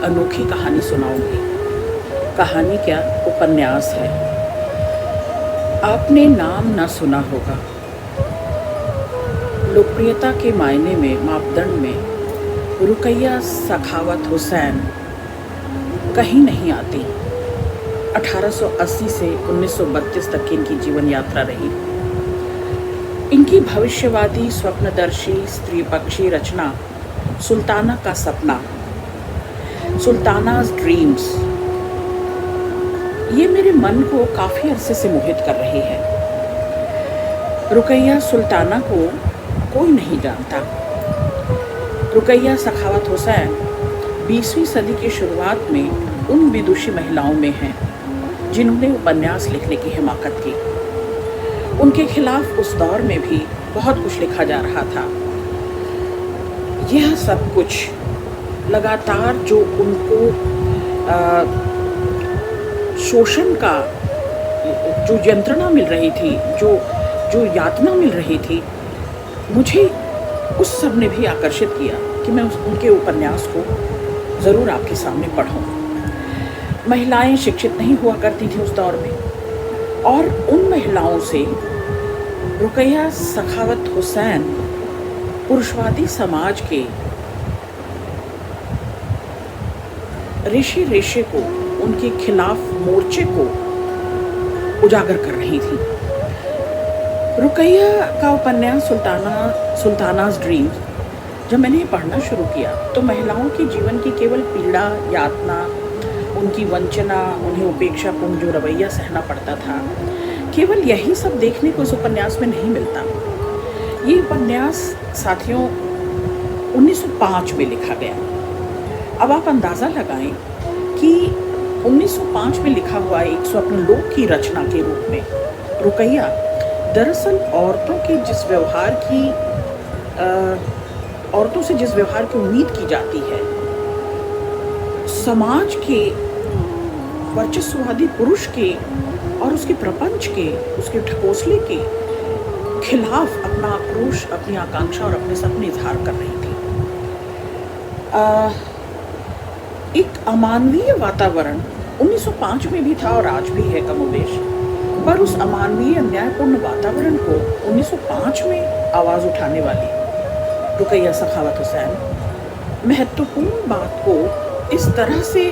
अनोखी कहानी सुनाऊंगी। कहानी क्या, उपन्यास है। आपने नाम न सुना होगा। लोकप्रियता के मायने में, मापदंड में रुकैया सखावत हुसैन कहीं नहीं आती। 1880 से 1932 तक की इनकी जीवन यात्रा रही। इनकी भविष्यवादी, स्वप्नदर्शी, स्त्रीपक्षी रचना सुल्ताना का सपना, सुल्तानाज ड्रीम्स, ये मेरे मन को काफ़ी अरसे से मोहित कर रही है। रुकैया सुल्ताना को कोई नहीं जानता। रुकैया सखावत हुसैन 20वीं सदी की शुरुआत में उन विदुषी महिलाओं में हैं जिन्होंने उपन्यास लिखने की हिमाकत की। उनके खिलाफ उस दौर में भी बहुत कुछ लिखा जा रहा था। यह सब कुछ लगातार जो उनको शोषण का जो यंत्रणा मिल रही थी, जो यातना मिल रही थी, मुझे उस सब ने भी आकर्षित किया कि मैं उनके उपन्यास को ज़रूर आपके सामने पढ़ूं। महिलाएं शिक्षित नहीं हुआ करती थी उस दौर में, और उन महिलाओं से रुकैया सखावत हुसैन पुरुषवादी समाज के रेशे रेशे को, उनके खिलाफ मोर्चे को उजागर कर रही थी। रुकैया का उपन्यास सुल्तानाज ड्रीम्स जब मैंने पढ़ना शुरू किया तो महिलाओं के जीवन की केवल पीड़ा, यातना, उनकी वंचना, उन्हें उपेक्षापूर्ण जो रवैया सहना पड़ता था, केवल यही सब देखने को इस उपन्यास में नहीं मिलता। ये उपन्यास साथियों 1905 में लिखा गया। अब आप अंदाज़ा लगाएं कि 1905 में लिखा हुआ एक स्वप्नलोक की रचना के रूप में रुकैया दरअसल औरतों से जिस व्यवहार की उम्मीद की जाती है, समाज के वर्चस्ववादी पुरुष के और उसके प्रपंच के, उसके ढकोसले के खिलाफ अपना आक्रोश, अपनी आकांक्षा और अपने सपने इजहार कर रही थी। एक अमानवीय वातावरण 1905 में भी था और आज भी है कमोबेश, पर उस अमानवीय अन्यायपूर्ण वातावरण को 1905 में आवाज़ उठाने वाली रुकैया सखावत हुसैन महत्वपूर्ण बात को इस तरह से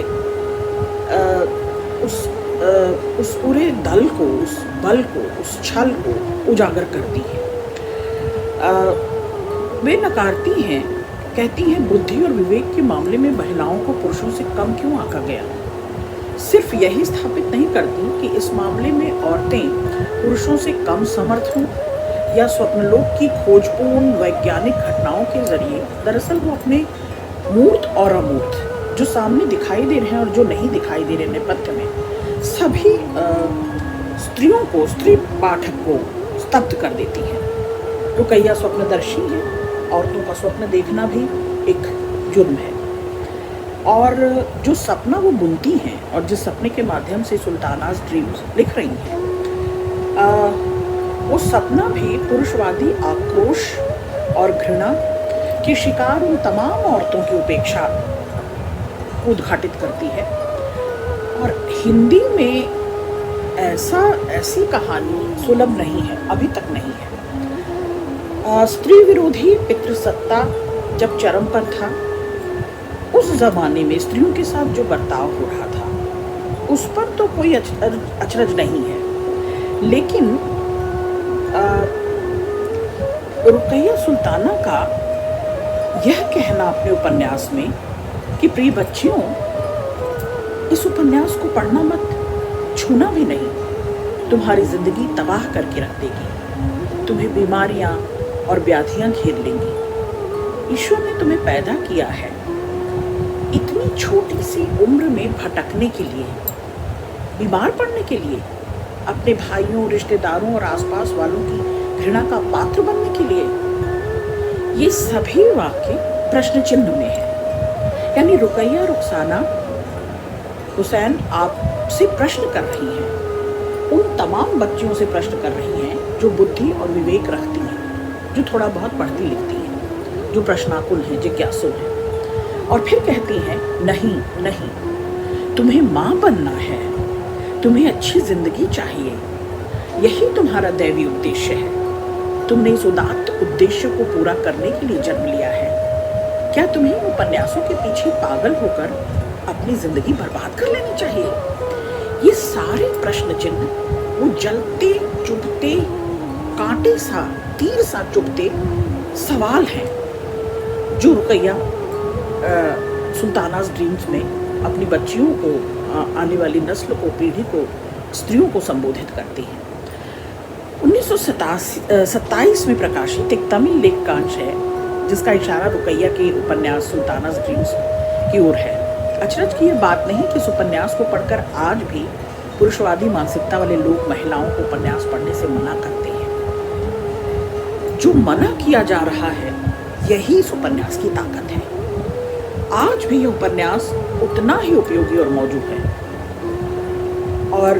उस पूरे दल को, उस बल को, उस छल को उजागर करती है। वे नकारती हैं, कहती हैं बुद्धि और विवेक के मामले में महिलाओं को पुरुषों से कम क्यों आंका गया। सिर्फ यही स्थापित नहीं करती कि इस मामले में औरतें पुरुषों से कम समर्थ हों या स्वप्नलोक की खोजपूर्ण वैज्ञानिक घटनाओं के जरिए दरअसल वो अपने मूर्त और अमूर्त, जो सामने दिखाई दे रहे हैं और जो नहीं दिखाई दे रहे नेपथ्य में, सभी स्त्रियों को, स्त्री पाठक को स्तब्ध कर देती है। रुकैया स्वप्नदर्शी है। औरतों का स्वप्न देखना भी एक जुर्म है, और जो सपना वो बुनती हैं और जिस सपने के माध्यम से सुल्तानाज ड्रीम्स लिख रही हैं, वो सपना भी पुरुषवादी आक्रोश और घृणा के शिकार उन तमाम औरतों की उपेक्षा को उद्घाटित करती है। और हिंदी में ऐसी कहानी सुलभ नहीं है, अभी तक नहीं है। स्त्री विरोधी पितृसत्ता जब चरम पर था, उस जमाने में स्त्रियों के साथ जो बर्ताव हो रहा था उस पर तो कोई अचरज नहीं है, लेकिन रुकैया सुल्ताना का यह कहना अपने उपन्यास में कि प्रिय बच्चियों, इस उपन्यास को पढ़ना मत, छूना भी नहीं, तुम्हारी जिंदगी तबाह करके रख देगी, तुम्हें बीमारियां और व्याधियां घेर लेंगी। ईश्वर ने तुम्हें पैदा किया है इतनी छोटी सी उम्र में भटकने के लिए, बीमार पड़ने के लिए, अपने भाइयों, रिश्तेदारों और आसपास वालों की घृणा का पात्र बनने के लिए। ये सभी वाक्य प्रश्न चिन्ह में है। यानी रुकैया रुखसाना हुसैन आपसे प्रश्न कर रही हैं, उन तमाम बच्चियों से प्रश्न कर रही हैं जो बुद्धि और विवेक रखती हैं, जो थोड़ा बहुत पढ़ती लिखती हैं, जो प्रश्नाकुल हैं, जिज्ञासु हैं। और फिर कहती हैं नहीं नहीं, तुम्हें माँ बनना है, तुम्हें अच्छी जिंदगी चाहिए, यही तुम्हारा दैवी उद्देश्य है, तुमने इस उदात्त उद्देश्य को पूरा करने के लिए जन्म लिया है। क्या तुम्हें उपन्यासों के पीछे पागल होकर अपनी जिंदगी बर्बाद कर लेनी चाहिए? ये सारे प्रश्न चिन्ह वो जलते चुभते कांटे सा तीर सा चुभते सवाल हैं जो रुकैया सुल्ताना's ड्रीम्स में अपनी बच्चियों को, आने वाली नस्ल को, पीढ़ी को, स्त्रियों को संबोधित करती हैं। 1927 में प्रकाशित एक तमिल लेख कांच है जिसका इशारा रुकैया के उपन्यास सुल्ताना's ड्रीम्स की ओर है। अचरज की यह बात नहीं कि इस उपन्यास को पढ़कर आज भी पुरुषवादी मानसिकता वाले लोग महिलाओं को उपन्यास पढ़ने से मना करते हैं। जो मना किया जा रहा है यही इस उपन्यास की ताकत है। आज भी यह उपन्यास उतना ही उपयोगी और मौजूद है। और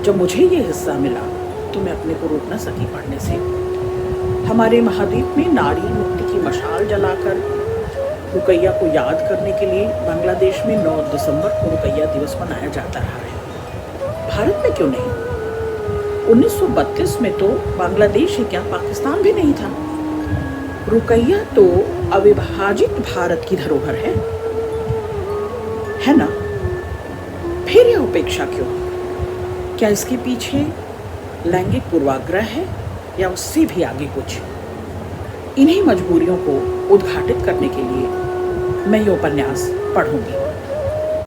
जब मुझे ये हिस्सा मिला तो मैं अपने को रोक न सकी पढ़ने से। हमारे महाद्वीप में नारी मुक्ति की मशाल जलाकर रुकैया को याद करने के लिए बांग्लादेश में 9 दिसंबर को रुकैया दिवस मनाया जाता रहा है। भारत में क्यों नहीं? 1932 में तो बांग्लादेश ही क्या, पाकिस्तान भी नहीं था। रुकैया तो अविभाजित भारत की धरोहर है ना? फिर यह उपेक्षा क्यों? क्या इसके पीछे लैंगिक पूर्वाग्रह है या उससे भी आगे कुछ? इन्हीं मजबूरियों को उद्घाटित करने के लिए मैं ये उपन्यास पढ़ूंगी।